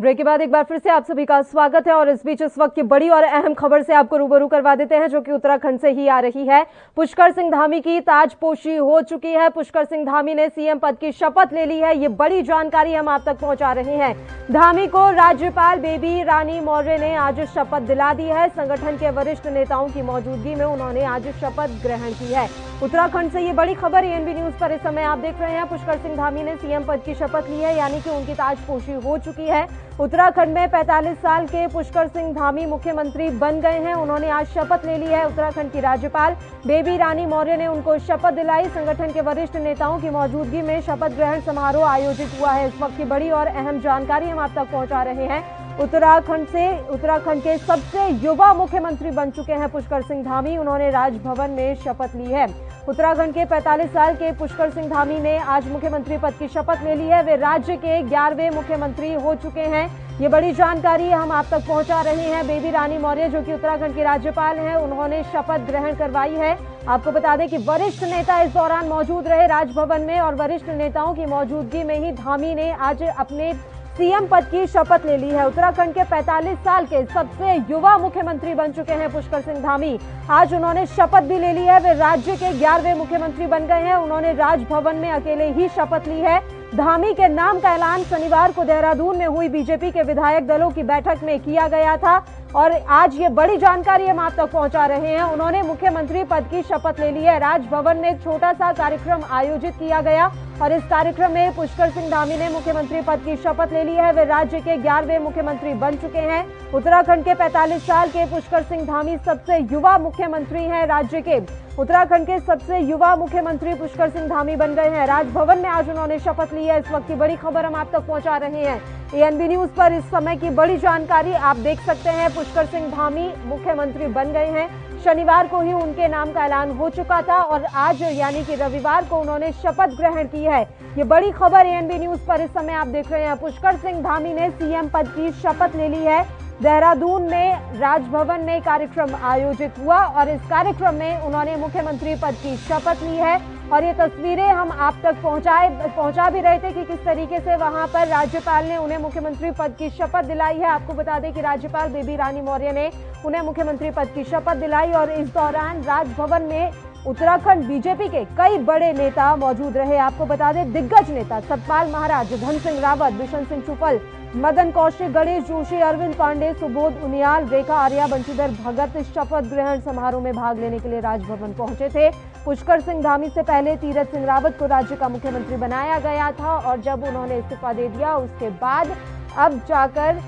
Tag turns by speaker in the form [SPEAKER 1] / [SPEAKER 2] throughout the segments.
[SPEAKER 1] Break के बाद एक बार फिर से आप सभी का स्वागत है और इस बीच इस वक्त की बड़ी और अहम खबर से आपको रूबरू करवा देते हैं जो कि उत्तराखंड से ही आ रही है। पुष्कर सिंह धामी की ताजपोशी हो चुकी है। पुष्कर सिंह धामी ने सीएम पद की शपथ ले ली है। ये बड़ी जानकारी हम आप तक पहुंचा रहे हैं। धामी को राज्यपाल बेबी रानी मौर्य ने आज शपथ दिला दी है। संगठन के वरिष्ठ नेताओं की मौजूदगी में उन्होंने आज शपथ ग्रहण की है। उत्तराखंड से ये बड़ी खबर एएनबी न्यूज पर इस समय आप देख रहे हैं। पुष्कर सिंह धामी ने सीएम पद की शपथ ली है, यानी कि उनकी ताजपोशी हो चुकी है। उत्तराखंड में 45 साल के पुष्कर सिंह धामी मुख्यमंत्री बन गए हैं। उन्होंने आज शपथ ले ली है। उत्तराखंड की राज्यपाल बेबी रानी मौर्य ने उनको शपथ दिलाई। संगठन के वरिष्ठ नेताओं की मौजूदगी में शपथ ग्रहण समारोह आयोजित हुआ है। इस वक्त की बड़ी और अहम जानकारी हम आप तक पहुंचा रहे हैं। उत्तराखंड के सबसे युवा मुख्यमंत्री बन चुके हैं पुष्कर सिंह धामी। उन्होंने राजभवन में शपथ ली है। उत्तराखंड के 45 साल के पुष्कर सिंह धामी ने आज मुख्यमंत्री पद की शपथ ले ली है। वे राज्य के 11वें मुख्यमंत्री हो चुके हैं। ये बड़ी जानकारी हम आप तक पहुंचा रहे हैं। बेबी रानी मौर्य जो कि उत्तराखंड की राज्यपाल हैं, उन्होंने शपथ ग्रहण करवाई है। आपको बता दें कि वरिष्ठ नेता इस दौरान मौजूद रहे राजभवन में और वरिष्ठ नेताओं की मौजूदगी में ही धामी ने आज अपने सीएम पद की शपथ ले ली है। उत्तराखंड के 45 साल के सबसे युवा मुख्यमंत्री बन चुके हैं पुष्कर सिंह धामी। आज उन्होंने शपथ भी ले ली है। वे राज्य के 11वें मुख्यमंत्री बन गए हैं। उन्होंने राजभवन में अकेले ही शपथ ली है। धामी के नाम का ऐलान शनिवार को देहरादून में हुई बीजेपी के विधायक दलों की बैठक में किया गया था और आज ये बड़ी जानकारी हम आप तक पहुंचा रहे हैं। उन्होंने मुख्यमंत्री पद की शपथ ले ली है। राजभवन में एक छोटा सा कार्यक्रम आयोजित किया गया और इस कार्यक्रम में पुष्कर सिंह धामी ने मुख्यमंत्री पद की शपथ ले ली है। वे राज्य के 11वें मुख्यमंत्री बन चुके हैं। उत्तराखंड के 45 साल के पुष्कर सिंह धामी सबसे युवा मुख्यमंत्री हैं राज्य के। उत्तराखंड के सबसे युवा मुख्यमंत्री पुष्कर सिंह धामी बन गए हैं। राजभवन में आज उन्होंने शपथ ली है। इस वक्त की बड़ी खबर हम आप तक पहुंचा रहे हैं। एएनबी न्यूज पर इस समय की बड़ी जानकारी आप देख सकते हैं। पुष्कर सिंह धामी मुख्यमंत्री बन गए हैं। शनिवार को ही उनके नाम का ऐलान हो चुका था और आज यानी कि रविवार को उन्होंने शपथ ग्रहण की है। ये बड़ी खबर एएनबी न्यूज पर इस समय आप देख रहे हैं। पुष्कर सिंह धामी ने सीएम पद की शपथ ले ली है। देहरादून में राजभवन में कार्यक्रम आयोजित हुआ और इस कार्यक्रम में उन्होंने मुख्यमंत्री पद की शपथ ली है और ये तस्वीरें हम आप तक पहुंचा भी रहे थे कि किस तरीके से वहां पर राज्यपाल ने उन्हें मुख्यमंत्री पद की शपथ दिलाई है। आपको बता दें कि राज्यपाल बेबी रानी मौर्य ने उन्हें मुख्यमंत्री पद की शपथ दिलाई और इस दौरान राजभवन में उत्तराखंड बीजेपी के कई बड़े नेता मौजूद रहे। आपको बता दें दिग्गज नेता सतपाल महाराज, धन सिंह रावत, बिशन सिंह चुफल, मदन कौशिक, गणेश जोशी, अरविंद पांडे, सुबोध उनियाल, रेखा आर्या, बंशीधर भगत इस शपथ ग्रहण समारोह में भाग लेने के लिए राजभवन पहुंचे थे। पुष्कर सिंह धामी से पहले तीरथ सिंह रावत को राज्य का मुख्यमंत्री बनाया गया था और जब उन्होंने इस्तीफा दे दिया उसके बाद अब जाकर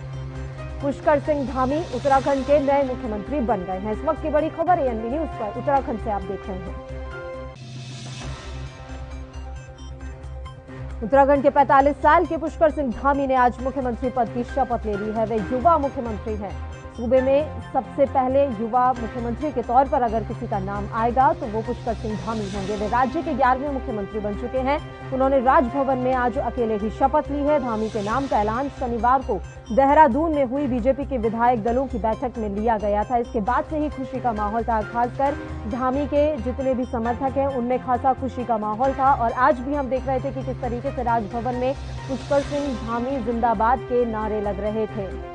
[SPEAKER 1] पुष्कर सिंह धामी उत्तराखंड के नए मुख्यमंत्री बन गए हैं। इस वक्त की बड़ी खबर एएनबी न्यूज पर उत्तराखंड से आप देख रहे हैं। उत्तराखंड के 45 साल के पुष्कर सिंह धामी ने आज मुख्यमंत्री पद की शपथ ले ली है। वे युवा मुख्यमंत्री हैं। सूबे में सबसे पहले युवा मुख्यमंत्री के तौर पर अगर किसी का नाम आएगा तो वो पुष्कर सिंह धामी होंगे। वे राज्य के 11वें मुख्यमंत्री बन चुके हैं। उन्होंने राजभवन में आज अकेले ही शपथ ली है। धामी के नाम का ऐलान शनिवार को देहरादून में हुई बीजेपी के विधायक दलों की बैठक में लिया गया था। इसके बाद से ही खुशी का माहौल था। खासकर धामी के जितने भी समर्थक हैं उनमें खासा खुशी का माहौल था और आज भी हम देख रहे थे कि किस तरीके से राजभवन में पुष्कर सिंह धामी जिंदाबाद के नारे लग रहे थे।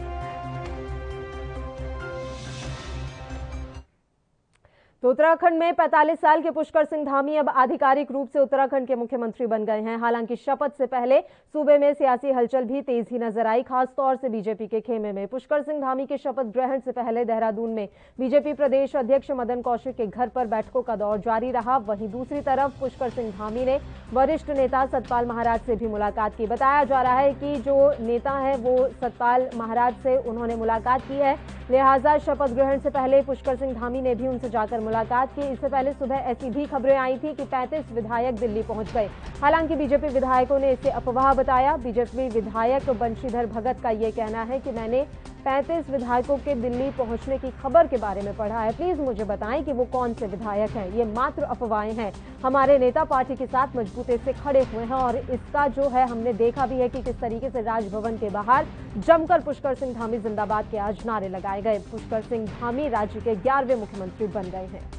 [SPEAKER 1] तो उत्तराखंड में 45 साल के पुष्कर सिंह धामी अब आधिकारिक रूप से उत्तराखंड के मुख्यमंत्री बन गए हैं। हालांकि शपथ से पहले सूबे में सियासी हलचल भी तेज ही नजर आई, खासतौर से बीजेपी के खेमे में। पुष्कर सिंह धामी के शपथ ग्रहण से पहले देहरादून में बीजेपी प्रदेश अध्यक्ष मदन कौशिक के घर पर बैठकों का दौर जारी रहा। वहीं दूसरी तरफ पुष्कर सिंह धामी ने वरिष्ठ नेता सतपाल महाराज से भी मुलाकात की। बताया जा रहा है कि जो नेता है वो सतपाल महाराज से उन्होंने मुलाकात की है, लिहाजा शपथ ग्रहण से पहले पुष्कर सिंह धामी ने भी उनसे जाकर मुलाकात की। इससे पहले सुबह ऐसी भी खबरें आई थी कि 35 विधायक दिल्ली पहुंच गए। हालांकि बीजेपी विधायकों ने इसे अफवाह बताया। बीजेपी विधायक बंशीधर भगत का ये कहना है कि मैंने 35 विधायकों के दिल्ली पहुंचने की खबर के बारे में पढ़ा है। प्लीज मुझे बताएं कि वो कौन से विधायक हैं। ये मात्र अफवाहें हैं। हमारे नेता पार्टी के साथ मजबूती से खड़े हुए हैं और इसका जो है हमने देखा भी है कि किस तरीके से राजभवन के बाहर जमकर पुष्कर सिंह धामी जिंदाबाद के आज नारे लगाए गए। पुष्कर सिंह धामी राज्य के 11वें मुख्यमंत्री बन गए हैं।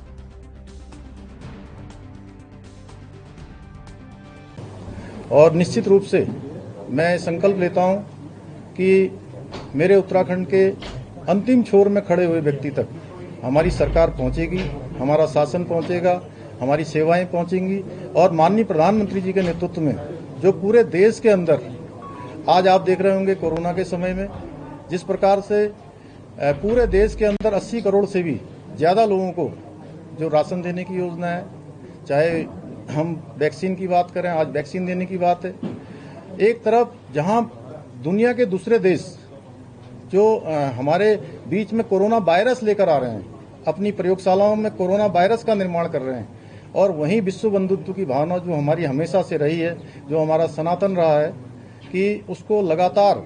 [SPEAKER 2] और निश्चित रूप से मैं संकल्प लेता हूं कि मेरे उत्तराखंड के अंतिम छोर में खड़े हुए व्यक्ति तक हमारी सरकार पहुंचेगी, हमारा शासन पहुंचेगा, हमारी सेवाएं पहुंचेंगी। और माननीय प्रधानमंत्री जी के नेतृत्व में जो पूरे देश के अंदर आज आप देख रहे होंगे कोरोना के समय में जिस प्रकार से पूरे देश के अंदर 80 करोड़ से भी ज्यादा लोगों को जो राशन देने की योजना है, चाहे हम वैक्सीन की बात करें, आज वैक्सीन देने की बात है। एक तरफ जहां दुनिया के दूसरे देश जो हमारे बीच में कोरोना वायरस लेकर आ रहे हैं, अपनी प्रयोगशालाओं में कोरोना वायरस का निर्माण कर रहे हैं, और वहीं विश्व बंधुत्व की भावना जो हमारी हमेशा से रही है, जो हमारा सनातन रहा है, कि उसको लगातार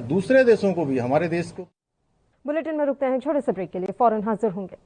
[SPEAKER 2] दूसरे देशों को भी, हमारे देश को।
[SPEAKER 1] बुलेटिन में रुकते हैं छोटे से ब्रेक के लिए, फौरन हाजिर होंगे।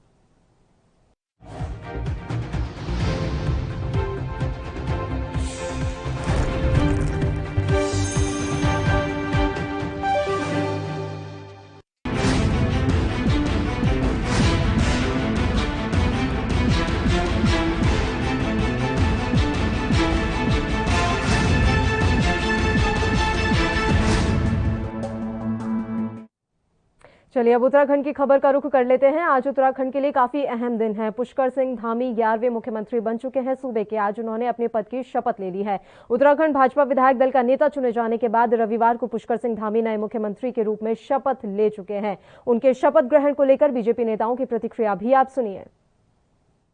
[SPEAKER 1] चलिए अब उत्तराखंड की खबर का रुख कर लेते हैं। आज उत्तराखंड के लिए काफी अहम दिन है। पुष्कर सिंह धामी 11वें मुख्यमंत्री बन चुके हैं सूबे के। आज उन्होंने अपने पद की शपथ ले ली है। उत्तराखंड भाजपा विधायक दल का नेता चुने जाने के बाद रविवार को पुष्कर सिंह धामी नए मुख्यमंत्री के रूप में शपथ ले चुके हैं। उनके शपथ ग्रहण को लेकर बीजेपी नेताओं की प्रतिक्रिया भी आप सुनिए।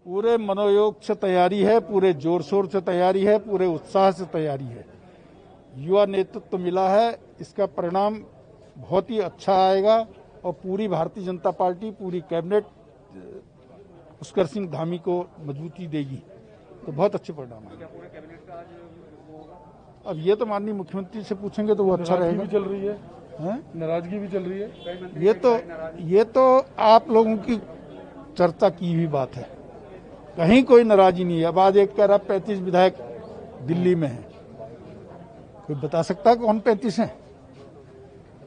[SPEAKER 3] पूरे मनोयोग से तैयारी है, पूरे जोर शोर से तैयारी है, पूरे उत्साह से तैयारी है। युवा नेतृत्व मिला है, इसका परिणाम बहुत ही अच्छा आएगा और पूरी भारतीय जनता पार्टी, पूरी कैबिनेट पुष्कर सिंह धामी को मजबूती देगी, तो बहुत अच्छे परिणाम आएंगे। अब ये तो माननीय मुख्यमंत्री से पूछेंगे तो वो अच्छा रहेगा।
[SPEAKER 4] चल रही है, नाराजगी भी चल रही है।
[SPEAKER 3] ये तो आप लोगों की चर्चा की हुई बात है, कहीं कोई नाराजगी नहीं है। अब आज एक कह रहा 35 विधायक दिल्ली में है, कोई बता सकता है कौन 35 हैं?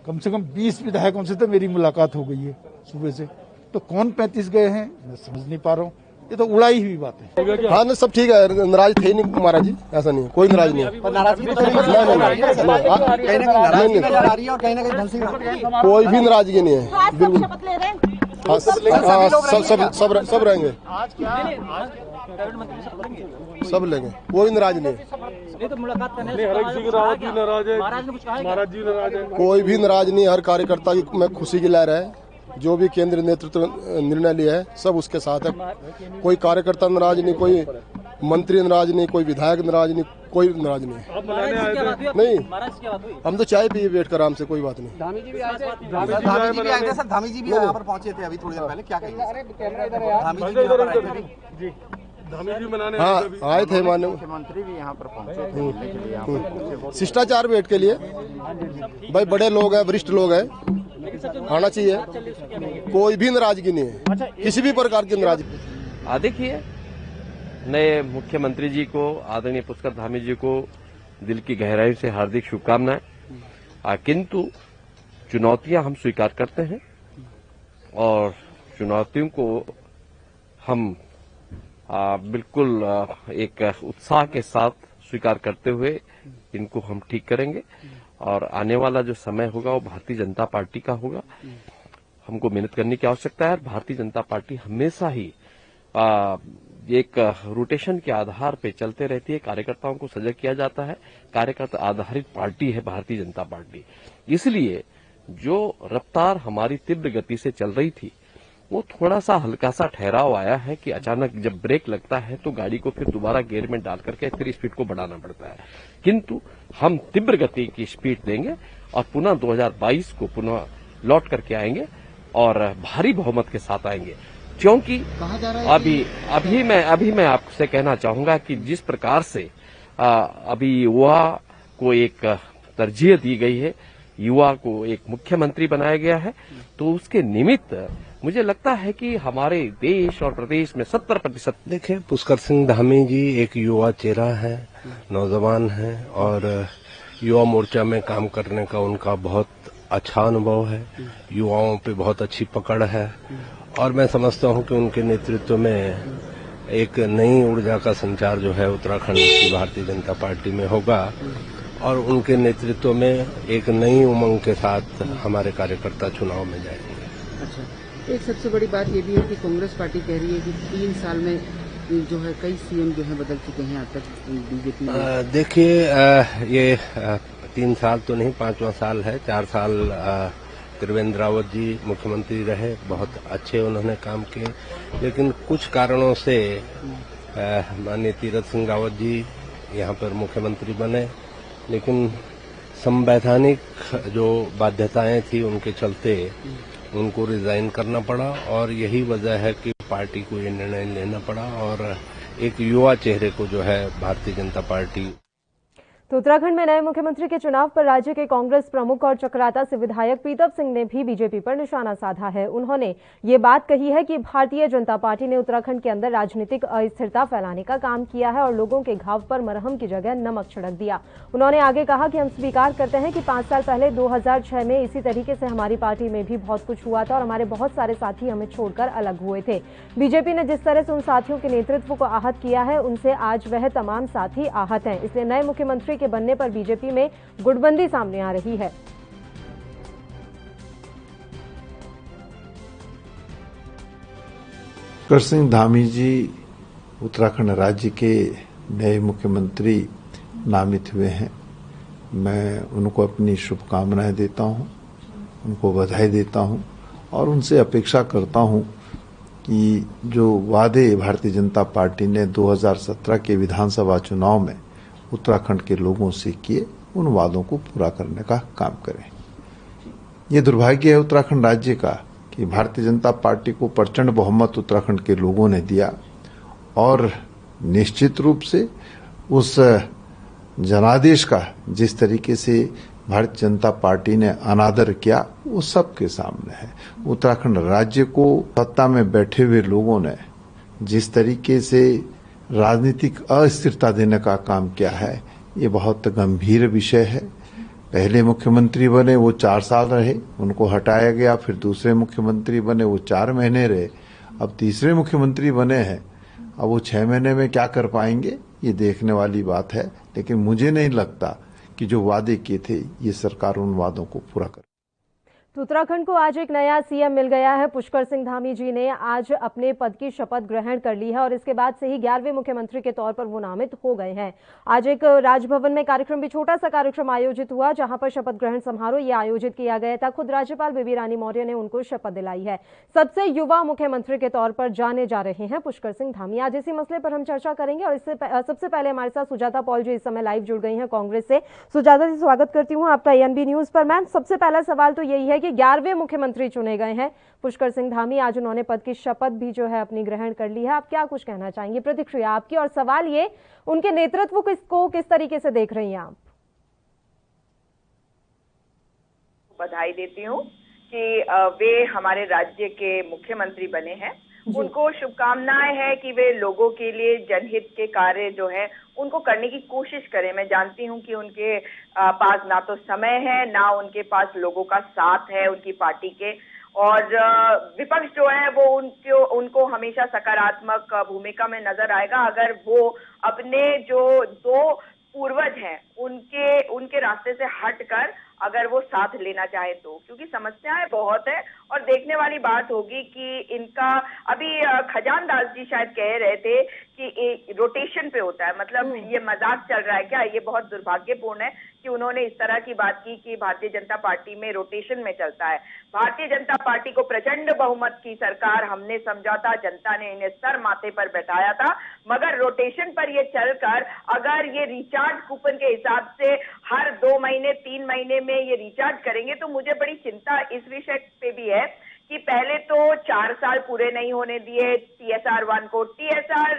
[SPEAKER 3] कम से कम 20 विधायकों से तो मेरी मुलाकात हो गई है सुबह से, तो कौन 35 गए हैं मैं समझ नहीं पा रहा हूँ। ये तो उड़ाई हुई बात है।
[SPEAKER 5] हाँ ना, सब ठीक है, नाराज थे नहीं महाराज जी, ऐसा नहीं, कोई नाराज नहीं है। कोई भी नाराजगी नहीं है, बिल्कुल। हाँ, सब रहेंगे, सब लेंगे, कोई नाराज नहीं है। कोई भी नाराज नहीं, हर कार्यकर्ता की मैं खुशी की लहर है। जो भी केंद्र नेतृत्व निर्णय लिया है सब उसके साथ है। कोई कार्यकर्ता नाराज नहीं, कोई मंत्री नाराज नहीं, कोई विधायक नाराज नहीं, कोई नाराज नहीं है। नहीं, हम तो चाय पिए बैठ कर आराम से, कोई बात नहीं।
[SPEAKER 6] धामी जी भी आए थे सर, धामी जी भी यहाँ पर पहुंचे थे अभी थोड़ी देर पहले, क्या कहेंगे?
[SPEAKER 5] हाँ आए थे, माननीय
[SPEAKER 6] मुख्यमंत्री भी यहाँ पर पहुंचे
[SPEAKER 5] शिष्टाचार भेंट के लिए। भाई बड़े लोग हैं, वरिष्ठ लोग हैं, आना चाहिए। कोई भी नाराजगी नहीं है, किसी भी प्रकार की नाराजगी।
[SPEAKER 7] देखिए, नए मुख्यमंत्री जी को, आदरणीय पुष्कर धामी जी को दिल की गहराई से हार्दिक शुभकामनाएं। किंतु चुनौतियां हम स्वीकार करते हैं और चुनौतियों को हम बिल्कुल एक उत्साह के साथ स्वीकार करते हुए इनको हम ठीक करेंगे और आने वाला जो समय होगा वो भारतीय जनता पार्टी का होगा। हमको मेहनत करने की आवश्यकता है। भारतीय जनता पार्टी हमेशा ही एक रोटेशन के आधार पे चलते रहती है, कार्यकर्ताओं को सजग किया जाता है। कार्यकर्ता आधारित पार्टी है भारतीय जनता पार्टी। इसलिए जो रफ्तार हमारी तीव्र गति से चल रही थी वो थोड़ा सा हल्का सा ठहराव आया है कि अचानक जब ब्रेक लगता है तो गाड़ी को फिर दोबारा गियर में डाल करके फिर स्पीड को बढ़ाना पड़ता है। किंतु हम तीव्र गति की स्पीड देंगे और पुनः 2022 को पुनः लौट करके आएंगे और भारी बहुमत के साथ आएंगे। क्योंकि अभी मैं आपसे कहना चाहूंगा कि जिस प्रकार से अभी युवा को एक तरजीह दी गई है, युवा को एक मुख्यमंत्री बनाया गया है, तो उसके निमित्त मुझे लगता है कि हमारे देश और प्रदेश में 70%।
[SPEAKER 8] देखिए, पुष्कर सिंह धामी जी एक युवा चेहरा है, नौजवान है और युवा मोर्चा में काम करने का उनका बहुत अच्छा अनुभव है। युवाओं पे बहुत अच्छी पकड़ है और मैं समझता हूं कि उनके नेतृत्व में एक नई ऊर्जा का संचार जो है उत्तराखंड की भारतीय जनता पार्टी में होगा और उनके नेतृत्व में एक नई उमंग के साथ हमारे कार्यकर्ता चुनाव में जाएंगे।
[SPEAKER 9] अच्छा, एक सबसे बड़ी बात ये भी है कि कांग्रेस पार्टी कह रही है कि 3 साल में जो है कई सीएम जो है बदल चुके हैं अब तक बीजेपी में।
[SPEAKER 8] देखिए, ये 3 साल तो नहीं, 5वां साल है। 4 साल त्रिवेंद्र रावत जी मुख्यमंत्री रहे, बहुत अच्छे उन्होंने काम किए, लेकिन कुछ कारणों से माननीय तीरथ सिंह रावत जी यहाँ पर मुख्यमंत्री बने, लेकिन संवैधानिक जो बाध्यताएं थी उनके चलते उनको रिजाइन करना पड़ा, और यही वजह है कि पार्टी को ये निर्णय लेना पड़ा और एक युवा चेहरे को जो है भारतीय जनता पार्टी।
[SPEAKER 1] तो उत्तराखंड में नए मुख्यमंत्री के चुनाव पर राज्य के कांग्रेस प्रमुख और चकराता से विधायक पीतम सिंह ने भी बीजेपी पर निशाना साधा है। उन्होंने ये बात कही है कि भारतीय जनता पार्टी ने उत्तराखंड के अंदर राजनीतिक अस्थिरता फैलाने का काम किया है और लोगों के घाव पर मरहम की जगह नमक छिड़क दिया। उन्होंने आगे कहा कि हम स्वीकार करते हैं कि 5 साल पहले 2006 में इसी तरीके से हमारी पार्टी में भी बहुत कुछ हुआ था और हमारे बहुत सारे साथी हमें छोड़कर अलग हुए थे। बीजेपी ने जिस तरह से उन साथियों के नेतृत्व को आहत किया है, उनसे आज वह तमाम साथी आहत हैं। इसलिए नए मुख्यमंत्री के बनने पर बीजेपी में गुटबंदी सामने आ रही है।
[SPEAKER 10] पुष्कर सिंह धामी जी उत्तराखंड राज्य के नए मुख्यमंत्री नामित हुए हैं। मैं उनको अपनी शुभकामनाएं देता हूं, उनको बधाई देता हूं और उनसे अपेक्षा करता हूं कि जो वादे भारतीय जनता पार्टी ने 2017 के विधानसभा चुनाव में उत्तराखंड के लोगों से किए, उन वादों को पूरा करने का काम करें। ये दुर्भाग्य है उत्तराखंड राज्य का कि भारतीय जनता पार्टी को प्रचंड बहुमत उत्तराखंड के लोगों ने दिया और निश्चित रूप से उस जनादेश का जिस तरीके से भारतीय जनता पार्टी ने अनादर किया वो सबके सामने है। उत्तराखंड राज्य को सत्ता में बैठे हुए लोगों ने जिस तरीके से राजनीतिक अस्थिरता देने का काम किया है, ये बहुत गंभीर विषय है। पहले मुख्यमंत्री बने वो 4 साल रहे, उनको हटाया गया, फिर दूसरे मुख्यमंत्री बने वो 4 महीने रहे, अब तीसरे मुख्यमंत्री बने हैं, अब वो 6 महीने में क्या कर पाएंगे ये देखने वाली बात है। लेकिन मुझे नहीं लगता कि जो वादे किए थे ये सरकार उन वादों को पूरा करे।
[SPEAKER 1] तो उत्तराखंड को आज एक नया सीएम मिल गया है। पुष्कर सिंह धामी जी ने आज अपने पद की शपथ ग्रहण कर ली है और इसके बाद से ही 11वें मुख्यमंत्री के तौर पर वो नामित हो गए हैं। आज एक राजभवन में कार्यक्रम भी, छोटा सा कार्यक्रम आयोजित हुआ जहां पर शपथ ग्रहण समारोह ये आयोजित किया गया था। खुद राज्यपाल बेबी रानी मौर्य ने उनको शपथ दिलाई है। सबसे युवा मुख्यमंत्री के तौर पर जाने जा रहे हैं पुष्कर सिंह धामी। आज इसी मसले पर हम चर्चा करेंगे और इससे सबसे पहले हमारे साथ सुजाता पॉल जी इस समय लाइव जुड़ गई हैं कांग्रेस से। सुजाता जी, स्वागत करती हूँ आपका एएनबी न्यूज पर। मैम, सबसे पहला सवाल तो यही है कि 11वें मुख्यमंत्री चुने गए हैं पुष्कर सिंह धामी, आज उन्होंने पद की शपथ भी जो है अपनी ग्रहण कर ली है। आप क्या कुछ कहना चाहेंगे, प्रतिक्रिया आपकी, और सवाल ये, उनके नेतृत्व को किस तरीके से देख रही हैं आप?
[SPEAKER 11] बधाई देती हूँ कि वे हमारे राज्य के मुख्यमंत्री बने हैं। उनको शुभकामनाएं हैं कि वे लोगों के लिए जनहित के कार्य जो है उनको करने की कोशिश करें। मैं जानती हूं कि उनके पास ना तो समय है, ना उनके पास लोगों का साथ है उनकी पार्टी के, और विपक्ष जो है वो उनको हमेशा सकारात्मक भूमिका में नजर आएगा अगर वो अपने जो 2 पूर्वज हैं उनके रास्ते से हटकर अगर वो साथ लेना चाहे तो, क्योंकि समस्याएं बहुत है। और देखने वाली बात होगी कि इनका अभी खजान दास जी शायद कह रहे थे कि रोटेशन पे होता है, मतलब ये मजाक चल रहा है क्या? ये बहुत दुर्भाग्यपूर्ण है कि उन्होंने इस तरह की बात की कि भारतीय जनता पार्टी में रोटेशन में चलता है। भारतीय जनता पार्टी को प्रचंड बहुमत की सरकार हमने समझा था, जनता ने इन्हें सर माथे पर बैठाया था, मगर रोटेशन पर ये चलकर अगर ये रिचार्ज कूपन के हिसाब से हर 2 महीने 3 महीने में ये रिचार्ज करेंगे तो मुझे बड़ी चिंता इस विषय पे भी है कि पहले तो 4 साल पूरे नहीं होने दिए TSR 1 को, TSR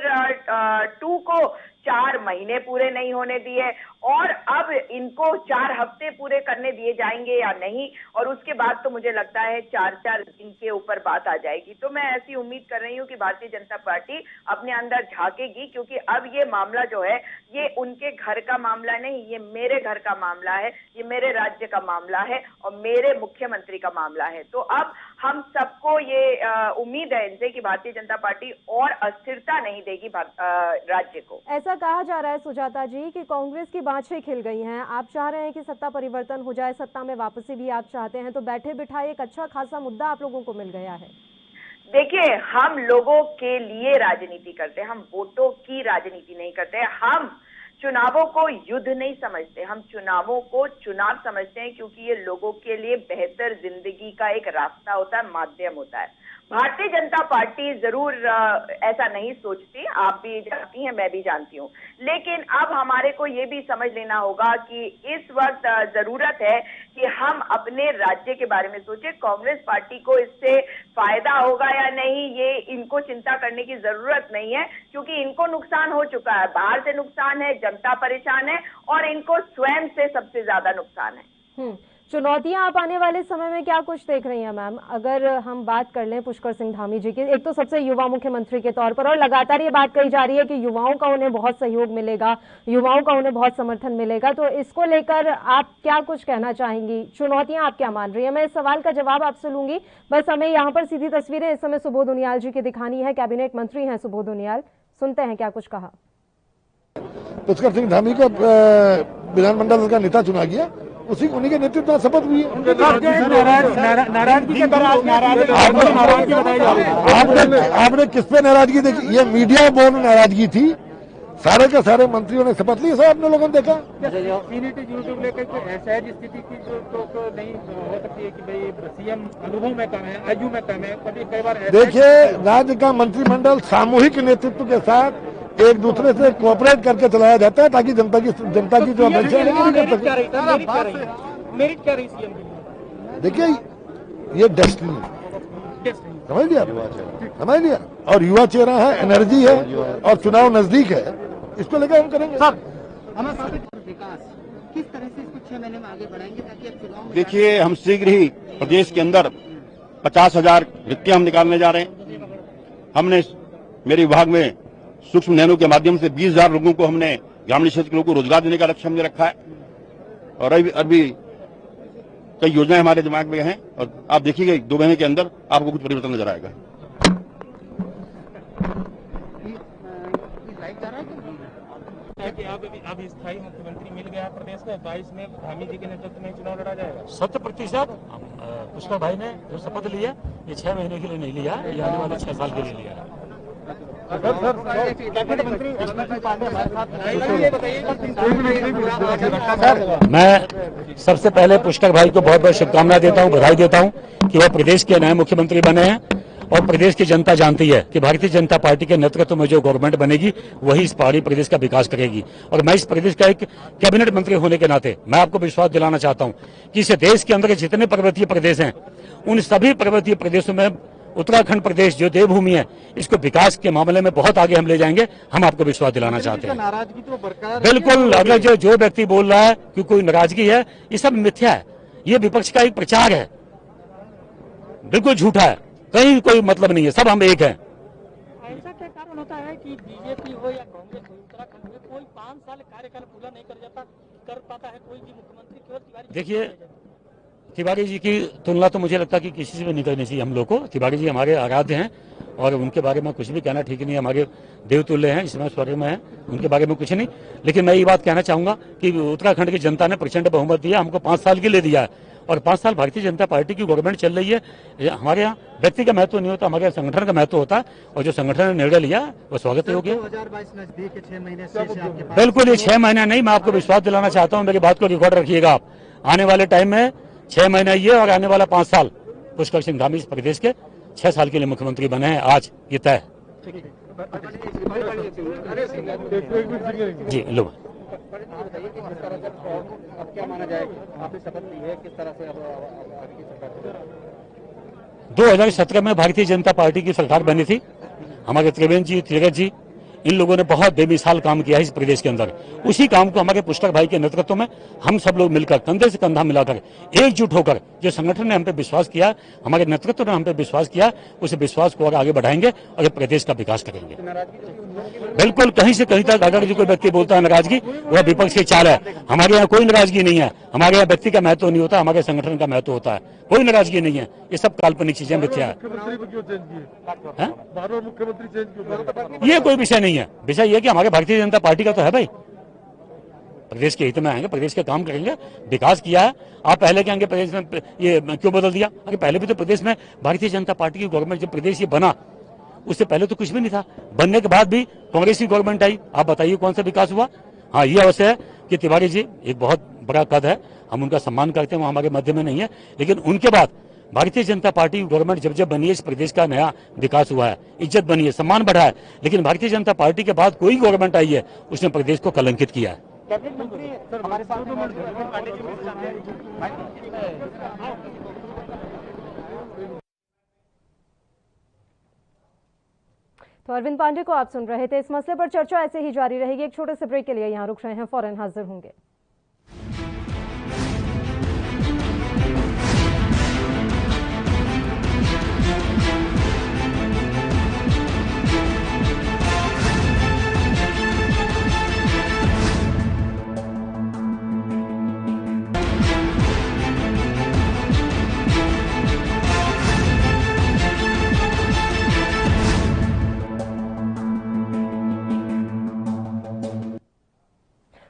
[SPEAKER 11] 2 को 4 महीने पूरे नहीं होने दिए, और अब इनको 4 हफ्ते पूरे करने दिए जाएंगे या नहीं, और उसके बाद तो मुझे लगता है 4-4 दिन के ऊपर बात आ जाएगी। तो मैं ऐसी उम्मीद कर रही हूँ कि भारतीय जनता पार्टी अपने अंदर झांकेगी, क्योंकि अब ये मामला जो है ये उनके घर का मामला नहीं, ये मेरे घर का मामला है, ये मेरे राज्य का मामला है और मेरे मुख्यमंत्री का मामला है। तो अब हम सबको ये उम्मीद है इनसे कि भारतीय जनता पार्टी और अस्थिरता नहीं देगी राज्य को।
[SPEAKER 1] ऐसा ऐसा कहा जा रहा है सुजाता जी कि कांग्रेस की बाँछें खिल गई हैं, आप चाह रहे हैं कि सत्ता परिवर्तन हो जाए, सत्ता में वापसी भी आप चाहते हैं, तो बैठे बिठाए एक अच्छा खासा मुद्दा आप लोगों को मिल गया है।
[SPEAKER 11] देखिए, हम लोगों के लिए राजनीति करते हैं, हम वोटों की राजनीति नहीं करते हैं। हम चुनावों को युद्ध नहीं समझते, हम चुनावों को चुनाव समझते हैं, क्योंकि ये लोगों के लिए बेहतर जिंदगी का एक रास्ता होता है, माध्यम होता है। भारतीय जनता पार्टी जरूर ऐसा नहीं सोचती, आप भी जानती हैं, मैं भी जानती हूँ, लेकिन अब हमारे को ये भी समझ लेना होगा कि इस वक्त जरूरत है कि हम अपने राज्य के बारे में सोचें। कांग्रेस पार्टी को इससे फायदा होगा या नहीं, ये इनको चिंता करने की जरूरत नहीं है, क्योंकि इनको नुकसान हो चुका है, बाहर से नुकसान है, जनता परेशान है और इनको स्वयं से सबसे ज्यादा नुकसान है।
[SPEAKER 1] चुनौतियां आप आने वाले समय में क्या कुछ देख रही हैं मैम? अगर हम बात कर लें पुष्कर सिंह धामी जी की, एक तो सबसे युवा मुख्यमंत्री के तौर पर, और लगातार ये बात कही जा रही है कि युवाओं का उन्हें बहुत सहयोग मिलेगा, युवाओं का उन्हें बहुत समर्थन मिलेगा, तो इसको लेकर आप क्या कुछ कहना चाहेंगी? चुनौतियां आप क्या मान रही है? मैं इस सवाल का जवाब आपसे लूंगी, बस हमें यहाँ पर सीधी तस्वीरें इस समय सुबोध उनियाल जी की दिखानी है। कैबिनेट मंत्री हैं सुबोध उनियाल, सुनते हैं क्या कुछ कहा।
[SPEAKER 3] पुष्कर सिंह धामी को विधानमंडल का नेता चुना गया, उन्हीं के नेतृत्व में शपथ हुई है। आपने किस पे नाराजगी देखी? ये मीडिया बोर्ड नाराजगी थी, सारे के सारे मंत्रियों ने शपथ ली, सब आपने लोगों ने देखा।
[SPEAKER 12] यूट्यूब लेकर कोई ऐसा स्थिति की जो नहीं हो सकती है कि भाई सीएम अनुभव में कम है, आयु में कम है, कई बार।
[SPEAKER 3] देखिए, राज्य का मंत्रिमंडल सामूहिक नेतृत्व के साथ एक दूसरे से कोऑपरेट करके चलाया जाता है, ताकि जनता की जो अपेक्षा है
[SPEAKER 12] मेरिट क्या रही सीएम?
[SPEAKER 3] देखिए, ये डेस्टिनी समझ लिया, समझ लिया, और युवा चेहरा है, एनर्जी है, और चुनाव नजदीक है, इसको लेकर हम करेंगे सर।
[SPEAKER 9] विकास किस तरह से इसको 6 महीने में आगे बढ़ाएंगे ताकि अब चुनाव?
[SPEAKER 13] देखिए, हम शीघ्र ही प्रदेश के अंदर 50,000 रिक्तियां हम निकालने जा रहे हैं। हमने मेरे विभाग में सूक्ष्म नैनो के माध्यम से 20,000 लोगों को हमने ग्रामीण क्षेत्र के लोगों को रोजगार देने का लक्ष्य हमने रखा है, और अभी कई योजनाएं हमारे दिमाग में हैं, और आप देखिएगा 2 महीने के अंदर आपको कुछ परिवर्तन नजर आएगा।
[SPEAKER 12] कि अब स्थायी मुख्यमंत्री मिल गया प्रदेश में, 22 में धामी जी के नेतृत्व में चुनाव लड़ा जाएगा
[SPEAKER 14] 100%। पुष्कर भाई ने जो शपथ लिया, ये 6 महीने के लिए नहीं लिया, ये आने वाले 6 साल के लिए लिया है। मैं सबसे पहले पुष्कर भाई को बहुत बहुत शुभकामनाएं देता हूं, बधाई देता हूं कि वह प्रदेश के नए मुख्यमंत्री बने हैं, और प्रदेश की जनता जानती है कि भारतीय जनता पार्टी के नेतृत्व में जो गवर्नमेंट बनेगी वही इस पहाड़ी प्रदेश का विकास करेगी। और मैं इस प्रदेश का एक कैबिनेट मंत्री होने के नाते मैं आपको विश्वास दिलाना चाहता हूं कि इस देश के अंदर जितने पर्वतीय प्रदेश हैं, उन सभी पर्वतीय प्रदेशों में उत्तराखंड प्रदेश जो देवभूमि है, इसको विकास के मामले में बहुत आगे हम ले जाएंगे, हम आपको विश्वास दिलाना चाहते हैं।
[SPEAKER 12] नाराजगी तो बरकरार
[SPEAKER 14] बिल्कुल, अगर जो व्यक्ति बोल रहा है कि कोई नाराजगी है, ये सब मिथ्या है, ये विपक्ष का एक प्रचार है, बिल्कुल झूठा है, कहीं कोई मतलब नहीं है, सब हम एक हैं।
[SPEAKER 12] ऐसा क्या कारण होता है कि बीजेपी हो या कांग्रेस हो, उत्तराखंड में कोई 5 साल कार्यकाल पूरा नहीं कर पाता है कोई भी मुख्यमंत्री? केवल तिवारी।
[SPEAKER 14] देखिए, तिवारी जी की तुलना तो मुझे लगता है कि किसी से भी नहीं करनी चाहिए हम लोग को। तिवारी जी हमारे आराध्य हैं, और उनके बारे में कुछ भी कहना ठीक नहीं है, हमारे देवतुल्य हैं, इसमें स्वर्ग में है, उनके बारे में कुछ नहीं। लेकिन मैं ये बात कहना चाहूंगा कि उत्तराखंड की जनता ने प्रचंड बहुमत दिया, हमको 5 साल के लिए दिया है, और 5 साल भारतीय जनता पार्टी की गवर्नमेंट चल रही है। हमारे यहाँ व्यक्ति का महत्व नहीं होता, हमारे यहाँ संगठन का महत्व होता है, और जो संगठन ने निर्णय लिया वो स्वागत योग्य है।
[SPEAKER 12] 2022 नजदीक है, 6 महीने से आपके पास।
[SPEAKER 14] बिल्कुल, ये 6 महीना नहीं, मैं आपको विश्वास दिलाना चाहता हूँ, मेरी बात को रिकॉर्ड रखिएगा आप। आने वाले टाइम में 6 महीना ये, और आने वाला 5 साल पुष्कर सिंह धामी इस प्रदेश के 6 साल के लिए मुख्यमंत्री बने हैं, आज ये तय है। जी लो,
[SPEAKER 12] अब क्या माना जाए, आपने शपथ ली है, किस तरह से अब आगे की सरकार?
[SPEAKER 14] 2017 में भारतीय जनता पार्टी की सरकार बनी थी, हमारे त्रिवेंद्र जी, तीरथ जी, इन लोगों ने बहुत बेमिसाल काम किया है इस प्रदेश के अंदर। उसी काम को हमारे पुष्कर भाई के नेतृत्व में हम सब लोग मिलकर कंधे से कंधा मिलाकर एकजुट होकर, जो संगठन ने हम पे विश्वास किया, हमारे नेतृत्व ने हम पे विश्वास किया, उस विश्वास को और आगे बढ़ाएंगे और प्रदेश का विकास करेंगे। बिल्कुल, कहीं से कहीं तक अगर जो कोई व्यक्ति बोलता है नाराजगी, वह विपक्ष की चाल है। हमारे यहाँ कोई नाराजगी नहीं है, हमारे यहाँ व्यक्ति का महत्व नहीं होता, हमारे संगठन का महत्व होता है, कोई नाराजगी नहीं है, ये सब काल्पनिक चीजें मिथ्या है। ये कोई विषय नहीं नहीं है। विषय यह कि हमारे भारतीय जनता पार्टी का तो है भाई, प्रदेश के हित में आएंगे, प्रदेश के काम करेंगे, विकास किया है। आप पहले कहेंगे प्रदेश में ये क्यों बदल दिया? अरे पहले भी तो प्रदेश में भारतीय जनता पार्टी की गवर्नमेंट, जब प्रदेश ये बना उससे पहले तो कुछ भी नहीं था, बनने के बाद भी कांग्रेस की गवर्नमेंट आई। आप बताइए कौन सा विकास हुआ? हाँ, ये अवश्य है कि तिवारी जी एक बहुत बड़ा कद है, हम उनका सम्मान करते हैं, वो हमारे मध्य में नहीं है, लेकिन उनके बाद भारतीय जनता पार्टी की गवर्नमेंट जब जब बनी है, इस प्रदेश का नया विकास हुआ है, इज्जत बनी है, सम्मान बढ़ा है। लेकिन भारतीय जनता पार्टी के बाद कोई गवर्नमेंट आई है उसने प्रदेश को कलंकित किया है।
[SPEAKER 6] कैबिनेट मंत्री हमारे साथ पांडे जी मिलना चाहते हैं।
[SPEAKER 1] तो अरविंद पांडे को आप सुन रहे थे। इस मसले पर चर्चा ऐसे ही जारी रहेगी। एक छोटे से ब्रेक के लिए यहां रुक रहे हैं, फौरन हाजिर होंगे।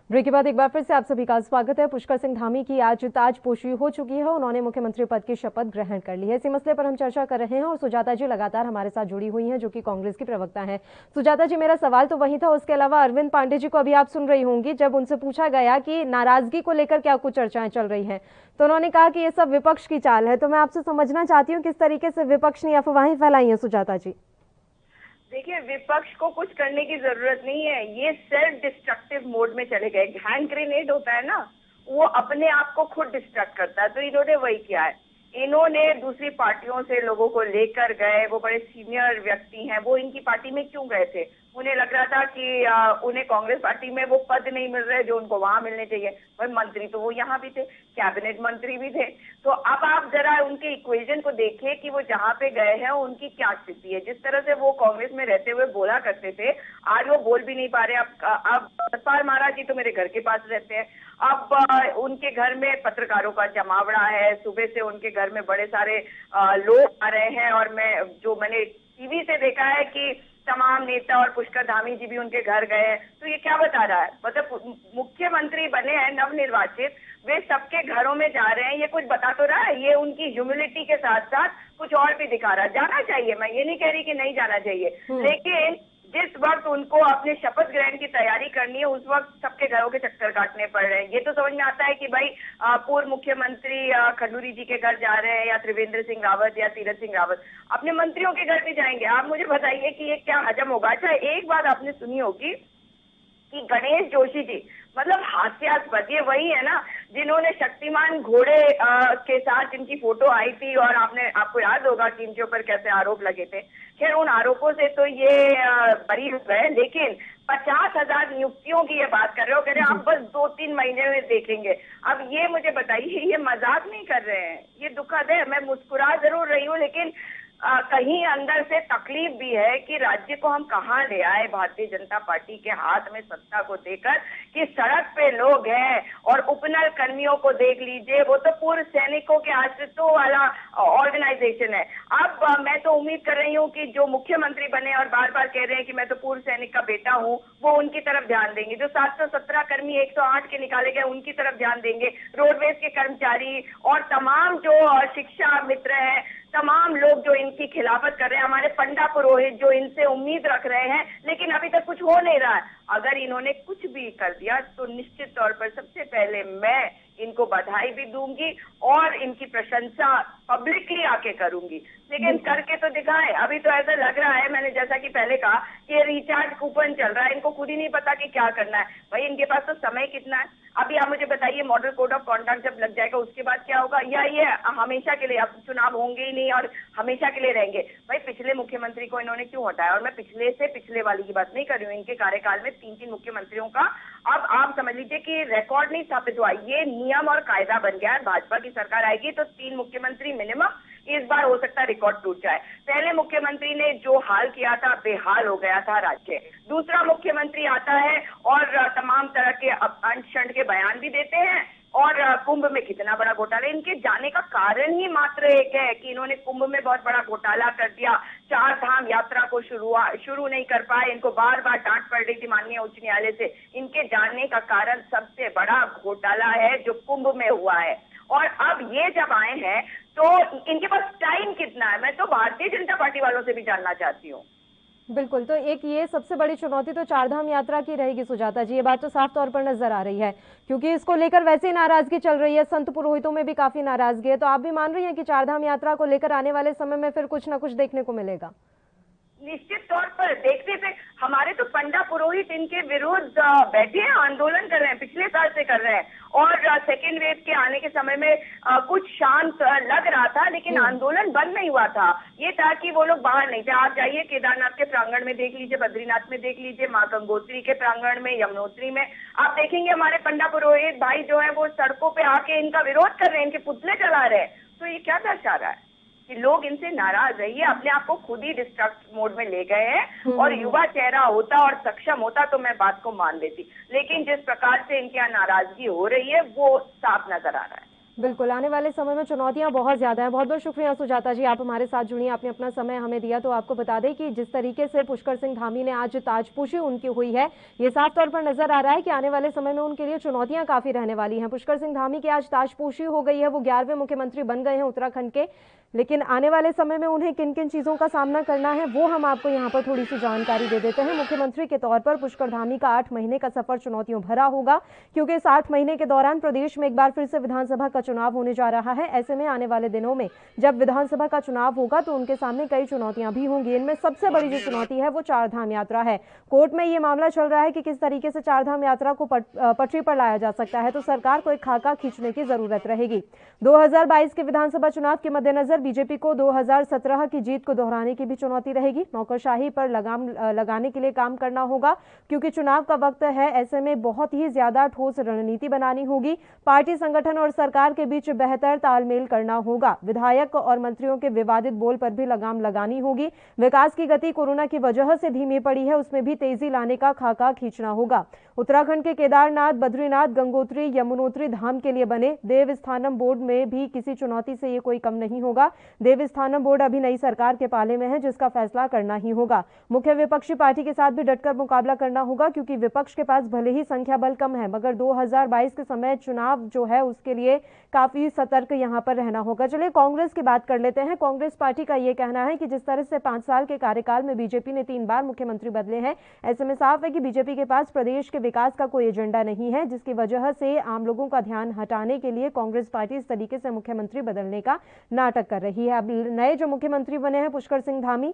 [SPEAKER 1] ब्रेक के बाद एक बार फिर से आप सभी का स्वागत है। पुष्कर सिंह धामी की आज ताजपोशी हो चुकी है, उन्होंने मुख्यमंत्री पद की शपथ ग्रहण कर ली है। इसी मसले पर हम चर्चा कर रहे हैं और सुजाता जी लगातार हमारे साथ जुड़ी हुई हैं, जो कि कांग्रेस की प्रवक्ता हैं। सुजाता जी, मेरा सवाल तो वही था, उसके अलावा अरविंद पांडे जी को अभी आप सुन रही होंगी, जब उनसे पूछा गया कि नाराजगी को लेकर क्या कुछ चर्चाएं चल रही हैं, तो उन्होंने कहा कि ये सब विपक्ष की चाल है। तो मैं आपसे समझना चाहती हूँ किस तरीके से विपक्ष ने अफवाहें फैलाई हैं। सुजाता जी,
[SPEAKER 11] देखिए, विपक्ष को कुछ करने की जरूरत नहीं है, ये सेल्फ डिस्ट्रक्टिव मोड में चले गए। हैंड ग्रेनेड होता है ना, वो अपने आप को खुद डिस्ट्रक्ट करता है, तो इन्होंने वही किया है। इन्होंने दूसरी पार्टियों से लोगों को लेकर गए, वो बड़े सीनियर व्यक्ति हैं, वो इनकी पार्टी में क्यों गए थे? उन्हें लग रहा था कि उन्हें कांग्रेस पार्टी में वो पद नहीं मिल रहे जो उनको वहां मिलने चाहिए। भाई मंत्री तो वो यहाँ भी थे, कैबिनेट मंत्री भी थे। तो अब आप जरा उनके इक्वेशन को देखिए कि वो जहाँ पे गए हैं उनकी क्या स्थिति है। जिस तरह से वो कांग्रेस में रहते हुए बोला करते थे, आज वो बोल भी नहीं पा रहे। अब सतपाल महाराज जी तो मेरे घर के पास रहते हैं, अब उनके घर में पत्रकारों का जमावड़ा है, सुबह से उनके घर में बड़े सारे लोग आ रहे हैं। और मैंने टीवी से देखा है कि तमाम नेता और पुष्कर धामी जी भी उनके घर गए हैं। तो ये क्या बता रहा है? मतलब मुख्यमंत्री बने हैं नवनिर्वाचित, वे सबके घरों में जा रहे हैं, ये कुछ बता तो रहा है? ये उनकी ह्यूमिलिटी के साथ साथ कुछ और भी दिखा रहा है। जाना चाहिए, मैं ये नहीं कह रही कि नहीं जाना चाहिए, लेकिन जिस वक्त उनको अपने शपथ ग्रहण की तैयारी करनी है, उस वक्त सबके घरों के चक्कर काटने पड़ रहे हैं। ये तो समझ में आता है कि भाई पूर्व मुख्यमंत्री खंडूरी जी के घर जा रहे हैं, या त्रिवेंद्र सिंह रावत या तीरथ सिंह रावत अपने मंत्रियों के घर भी जाएंगे। आप मुझे बताइए कि ये क्या हजम होगा? अच्छा, एक बात आपने सुनी होगी कि गणेश जोशी जी, मतलब हास्यास्पद, ये वही है ना जिन्होंने शक्तिमान घोड़े के साथ जिनकी फोटो आई थी, और आपको याद होगा कि इनके ऊपर कैसे आरोप लगे थे। खैर, उन आरोपों से तो ये बरी हो गए, लेकिन 50,000 नियुक्तियों की ये बात कर रहे हो, कह रहे आप बस 2-3 महीने में देखेंगे। अब ये मुझे बताइए, ये मजाक नहीं कर रहे हैं, ये दुखद है। मैं मुस्कुरा जरूर रही हूँ, लेकिन कहीं अंदर से तकलीफ भी है कि राज्य को हम कहाँ ले आए भारतीय जनता पार्टी के हाथ में सत्ता को देकर, कि सड़क पे लोग हैं। और उपनल कर्मियों को देख लीजिए, वो तो पूर्व सैनिकों के आश्रितों वाला ऑर्गेनाइजेशन है। अब मैं तो उम्मीद कर रही हूँ कि जो मुख्यमंत्री बने और बार बार कह रहे हैं कि मैं तो पूर्व सैनिक का बेटा हूँ, वो उनकी तरफ ध्यान देंगे। जो 717 कर्मी 108 के निकाले गए, उनकी तरफ ध्यान देंगे। रोडवेज के कर्मचारी और तमाम जो शिक्षा मित्र हैं, तमाम लोग जो इनकी खिलाफत कर रहे हैं, हमारे पंडा पुरोहित जो इनसे उम्मीद रख रहे हैं, लेकिन अभी तक कुछ हो नहीं रहा है। अगर इन्होंने कुछ भी कर दिया तो निश्चित तौर पर सबसे पहले मैं इनको बधाई भी दूंगी और इनकी प्रशंसा पब्लिकली आके करूंगी, लेकिन करके तो दिखाएं। अभी तो ऐसा लग रहा है, मैंने जैसा कि पहले कहा कि रिचार्ज कूपन चल रहा है, इनको खुद ही नहीं पता कि क्या करना है। भाई इनके पास तो समय कितना है? अभी आप मुझे बताइए, मॉडल कोड ऑफ कॉन्डक्ट जब लग जाएगा उसके बाद क्या होगा? या ये हमेशा के लिए, अब चुनाव होंगे ही नहीं और हमेशा के लिए रहेंगे? भाई पिछले मुख्यमंत्री को इन्होंने क्यों हटाया? और मैं पिछले से पिछले वाली की बात नहीं कर रही हूँ, इनके कार्यकाल में 3 मुख्यमंत्रियों का अब आप समझ लीजिए कि रिकॉर्ड नहीं स्थापित हुआ, ये नियम और कायदा बन गया है। भाजपा की सरकार आएगी तो 3 मुख्यमंत्री मिनिमम, इस बार हो सकता है रिकॉर्ड टूट जाए। पहले मुख्यमंत्री ने जो हाल किया था, बेहाल हो गया था राज्य। दूसरा मुख्यमंत्री आता है और तमाम तरह के अनशन के बयान भी देते हैं, और कुंभ में कितना बड़ा घोटाला। इनके जाने का कारण ही मात्र एक है कि इन्होंने कुंभ में बहुत बड़ा घोटाला कर दिया, चार धाम यात्रा को शुरू नहीं कर पाए। इनको बार बार डांट पड़ रही थी माननीय उच्च न्यायालय से। इनके जाने का कारण सबसे बड़ा घोटाला है जो कुंभ में हुआ है। और अब ये जब आए हैं तो इनके पास टाइम कितना है, मैं तो भारतीय जनता पार्टी वालों से भी जानना चाहती हूँ।
[SPEAKER 1] बिल्कुल, तो एक ये सबसे बड़ी चुनौती तो चारधाम यात्रा की रहेगी सुजाता जी, ये बात तो साफ तौर पर नजर आ रही है, क्योंकि इसको लेकर वैसे ही नाराजगी चल रही है, संत पुरोहितों में भी काफी नाराजगी है। तो आप भी मान रही हैं कि चारधाम यात्रा को लेकर आने वाले समय में फिर कुछ ना कुछ देखने को मिलेगा?
[SPEAKER 11] निश्चित तौर पर देखते थे, हमारे तो पंडा पुरोहित इनके विरुद्ध बैठे हैं, आंदोलन कर रहे हैं, पिछले साल से कर रहे हैं। और सेकेंड वेव के आने के समय में कुछ शांत लग रहा था, लेकिन आंदोलन बंद नहीं हुआ था। ये था कि वो लोग बाहर नहीं थे। आप जाइए केदारनाथ के प्रांगण में देख लीजिए, बद्रीनाथ में देख लीजिए, माँ गंगोत्री के प्रांगण में, यमुनोत्री में आप देखेंगे हमारे पंडा पुरोहित भाई जो है वो सड़कों पे आके इनका विरोध कर रहे हैं, इनके पुतले जला रहे हैं। तो ये क्या दर्शा रहा है कि लोग इनसे नाराज है, ये अपने आप को खुद ही डिस्ट्रक्ट मोड में ले गए हैं। और युवा चेहरा होता और सक्षम होता तो मैं बात को मान लेती, लेकिन जिस प्रकार से इनके यहाँ नाराजगी हो रही है वो साफ नजर आ रहा है।
[SPEAKER 1] बिल्कुल, आने वाले समय में चुनौतियां बहुत ज्यादा हैं। बहुत बहुत शुक्रिया सुजाता जी, आप हमारे साथ जुड़ी, आपने अपना समय हमें दिया। तो आपको बता दें कि जिस तरीके से पुष्कर सिंह धामी ने आज ताजपोशी उनकी हुई है, ये साफ तौर पर नजर आ रहा है कि आने वाले समय में उनके लिए चुनौतियां काफी रहने वाली हैं। पुष्कर सिंह धामी की आज ताजपोशी हो गई है, वो 11वें मुख्यमंत्री बन गए हैं उत्तराखंड के, लेकिन आने वाले समय में उन्हें किन किन चीजों का सामना करना है वो हम आपको यहाँ पर थोड़ी सी जानकारी दे देते हैं। मुख्यमंत्री के तौर पर पुष्कर धामी का 8 महीने का सफर चुनौतियों भरा होगा, क्योंकि इस 8 महीने के दौरान प्रदेश में एक बार फिर से विधानसभा का चुनाव होने जा रहा है। ऐसे में आने वाले दिनों में जब विधानसभा का चुनाव होगा तो उनके सामने कई चुनौतियां भी होंगी। इनमें सबसे बड़ी जो चुनौती है वो चारधाम यात्रा है। कोर्ट में ये मामला चल रहा है कि किस तरीके से चारधाम यात्रा को पटरी पर लाया जा सकता है, तो सरकार को एक खाका खींचने की जरूरत रहेगी। 2022 के विधानसभा चुनाव के मद्देनजर बीजेपी को 2017 की जीत को दोहराने की भी चुनौती रहेगी। नौकरशाही पर लगाम लगाने के लिए काम करना होगा, क्योंकि चुनाव का वक्त है। ऐसे में बहुत ही ज्यादा ठोस रणनीति बनानी होगी। पार्टी संगठन और सरकार के बीच बेहतर तालमेल करना होगा। विधायक और मंत्रियों के विवादित बोल पर भी लगाम लगानी होगी। विकास की गति कोरोना की वजह से धीमी पड़ी है, उसमें भी तेजी लाने का खाका खींचना होगा। उत्तराखंड के केदारनाथ, बद्रीनाथ, गंगोत्री, यमुनोत्री धाम के लिए बने देवस्थानम बोर्ड में भी किसी चुनौती से ये कोई कम नहीं होगा। देवस्थानम बोर्ड अभी नई सरकार के पाले में है, जिसका फैसला करना ही होगा। मुख्य विपक्षी पार्टी के साथ भी डटकर मुकाबला करना होगा, क्योंकि विपक्ष के पास भले ही संख्या बल कम है, मगर 2022 के समय चुनाव जो है उसके लिए काफी सतर्क यहाँ पर रहना होगा। चलिए कांग्रेस की बात कर लेते हैं। कांग्रेस पार्टी का ये कहना है कि जिस तरह से 5 साल के कार्यकाल में बीजेपी ने 3 बार मुख्यमंत्री बदले हैं, ऐसे में साफ है कि बीजेपी के पास प्रदेश के विकास का कोई एजेंडा नहीं है, जिसकी वजह से आम लोगों का ध्यान हटाने के लिए कांग्रेस पार्टी इस तरीके से मुख्यमंत्री बदलने का नाटक कर रही है। अब नए जो मुख्यमंत्री बने हैं पुष्कर सिंह धामी,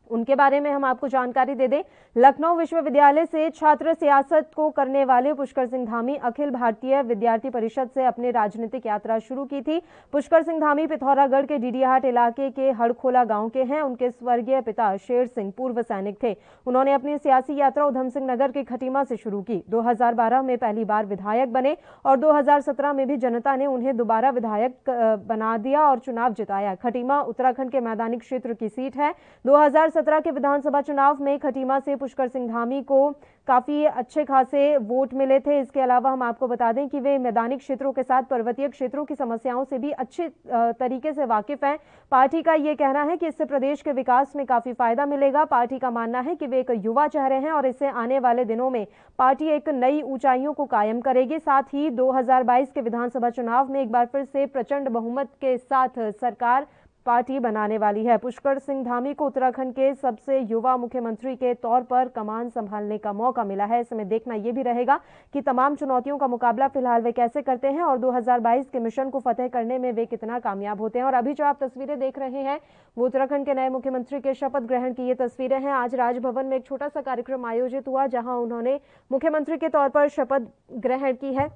[SPEAKER 1] उनके बारे में हम आपको जानकारी दे दें। लखनऊ विश्वविद्यालय से छात्र सियासत को करने वाले पुष्कर सिंह धामी अखिल भारतीय विद्यार्थी परिषद से अपनी राजनीतिक यात्रा शुरू की थी। पुष्कर सिंह धामी पिथौरागढ़ के डीडीहाट इलाके के हड़खोला गांव के हैं। उनके स्वर्गीय पिता शेर सिंह पूर्व सैनिक थे। उन्होंने अपनी सियासी यात्रा उधम सिंह नगर के खटीमा से शुरू की। 2012 में पहली बार विधायक बने और 2017 में भी जनता ने उन्हें दोबारा विधायक बना दिया और चुनाव जिताया। खटीमा उत्तराखंड के मैदानी क्षेत्र की सीट है। 2017 के विधानसभा चुनाव में खटीमा से पुष्कर सिंह धामी को काफी अच्छे खासे वोट मिले थे। इसके अलावा हम आपको बता दें कि वे मैदानी क्षेत्रों के साथ पर्वतीय क्षेत्रों की समस्याओं से भी अच्छे तरीके से वाकिफ हैं। पार्टी का ये कहना है कि इससे प्रदेश के विकास में काफी फायदा मिलेगा। पार्टी का मानना है कि वे एक युवा चेहरे हैं और इससे आने वाले दिनों में पार्टी एक नई ऊंचाइयों को कायम करेगी। साथ ही 2022 के विधानसभा चुनाव में एक बार फिर से प्रचंड बहुमत के साथ सरकार पार्टी बनाने वाली है। पुष्कर सिंह धामी को उत्तराखंड के सबसे युवा मुख्यमंत्री के तौर पर कमान संभालने का मौका मिला है। इसमें देखना यह भी रहेगा कि तमाम चुनौतियों का मुकाबला फिलहाल वे कैसे करते हैं और 2022 के मिशन को फतेह करने में वे कितना कामयाब होते हैं। और अभी जो आप तस्वीरें देख रहे हैं वो उत्तराखंड के नए मुख्यमंत्री के शपथ ग्रहण की ये तस्वीरें हैं। आज राजभवन में एक छोटा सा कार्यक्रम आयोजित हुआ, जहां उन्होंने मुख्यमंत्री के तौर पर शपथ ग्रहण की है।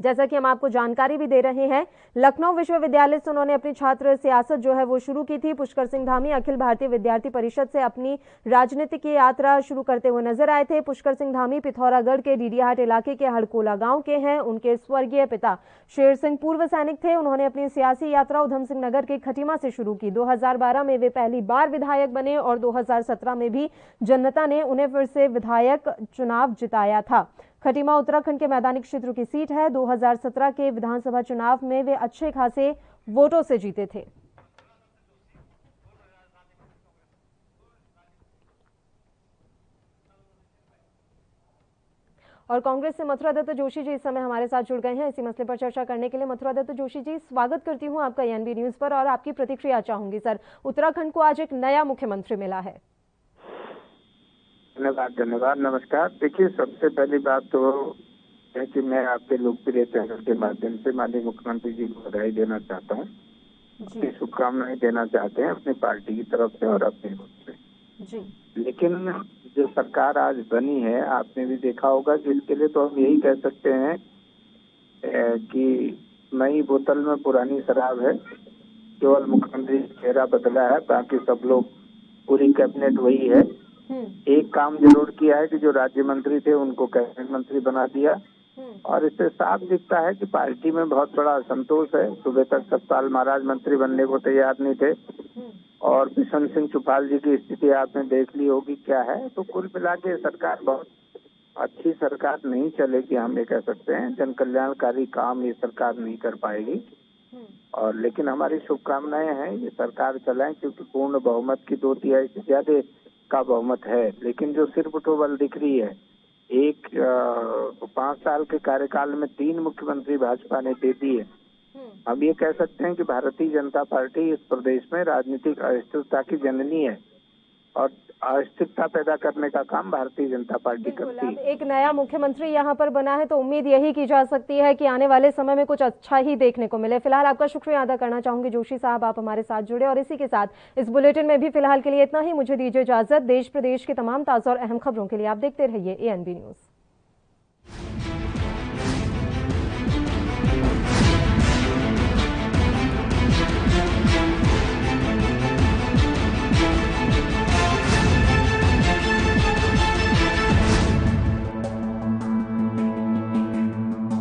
[SPEAKER 1] जैसा कि हम आपको जानकारी भी दे रहे हैं, लखनऊ विश्वविद्यालय से उन्होंने अपनी छात्र सियासत जो है वो शुरू की थी। पुष्कर सिंह धामी अखिल भारतीय विद्यार्थी परिषद से अपनी राजनीतिक यात्रा शुरू करते हुए नजर आए थे। पुष्कर सिंह धामी पिथौरागढ़ के डीडीहाट इलाके के हड़कोला गांव के हैं। उनके स्वर्गीय पिता शेर सिंह पूर्व सैनिक थे। उन्होंने अपनी सियासी यात्रा उधम सिंह नगर के खटीमा से शुरू की। 2012 में वे पहली बार विधायक बने और 2017 में भी जनता ने उन्हें फिर से विधायक चुनाव जिताया था। खटीमा उत्तराखंड के मैदानी क्षेत्र की सीट है। 2017 के विधानसभा चुनाव में वे अच्छे खासे वोटों से जीते थे। और कांग्रेस से मथुरा दत्त जोशी जी इस समय हमारे साथ जुड़ गए हैं इसी मसले पर चर्चा करने के लिए। मथुरा दत्त जोशी जी, स्वागत करती हूं आपका एएनबी न्यूज पर और आपकी प्रतिक्रिया चाहूंगी। सर, उत्तराखंड को आज एक नया मुख्यमंत्री मिला है।
[SPEAKER 15] धन्यवाद, नमस्कार। देखिए, सबसे पहली बात तो है कि मैं आपके लोकप्रिय चैनल के माध्यम से माननीय मुख्यमंत्री जी को बधाई देना चाहता हूँ, शुभकामनाएं देना चाहते हैं अपनी पार्टी की तरफ से और अपनी ओर से। लेकिन जो सरकार आज बनी है, आपने भी देखा होगा कि इसके लिए तो हम यही कह सकते हैं कि नई बोतल में पुरानी शराब है। केवल मुख्यमंत्री चेहरा बदला है, बाकी सब लोग, पूरी कैबिनेट वही है। एक काम जरूर किया है कि जो राज्य मंत्री थे उनको कैबिनेट मंत्री बना दिया, और इससे साफ दिखता है कि पार्टी में बहुत बड़ा असंतोष है। सुबह तक सतपाल महाराज मंत्री बनने को तैयार नहीं थे, और बिशन सिंह चुफाल जी की स्थिति आपने देख ली होगी क्या है। तो कुल मिला के सरकार बहुत अच्छी सरकार नहीं चलेगी, हम ये कह सकते हैं। जन कल्याणकारी काम ये सरकार नहीं कर पाएगी, और लेकिन हमारी शुभकामनाएं हैं ये सरकार चलाएं, क्योंकि पूर्ण बहुमत की 2/3 से ज्यादा का बहुमत है। लेकिन जो सिर्फ तो बल दिख रही है, 5 साल के कार्यकाल में 3 मुख्यमंत्री भाजपा ने दे दिए। हम ये कह सकते हैं कि भारतीय जनता पार्टी इस प्रदेश में राजनीतिक अस्थिरता की जननी है, और अस्थिरता पैदा करने का काम भारतीय जनता पार्टी करती है।
[SPEAKER 1] एक नया मुख्यमंत्री यहाँ पर बना है, तो उम्मीद यही की जा सकती है कि आने वाले समय में कुछ अच्छा ही देखने को मिले। फिलहाल आपका शुक्रिया अदा करना चाहूंगी जोशी साहब, आप हमारे साथ जुड़े, और इसी के साथ इस बुलेटिन में भी फिलहाल के लिए इतना ही। मुझे दीजिए इजाजत। देश प्रदेश की तमाम ताजा और अहम खबरों के लिए आप देखते रहिए एएनबी न्यूज।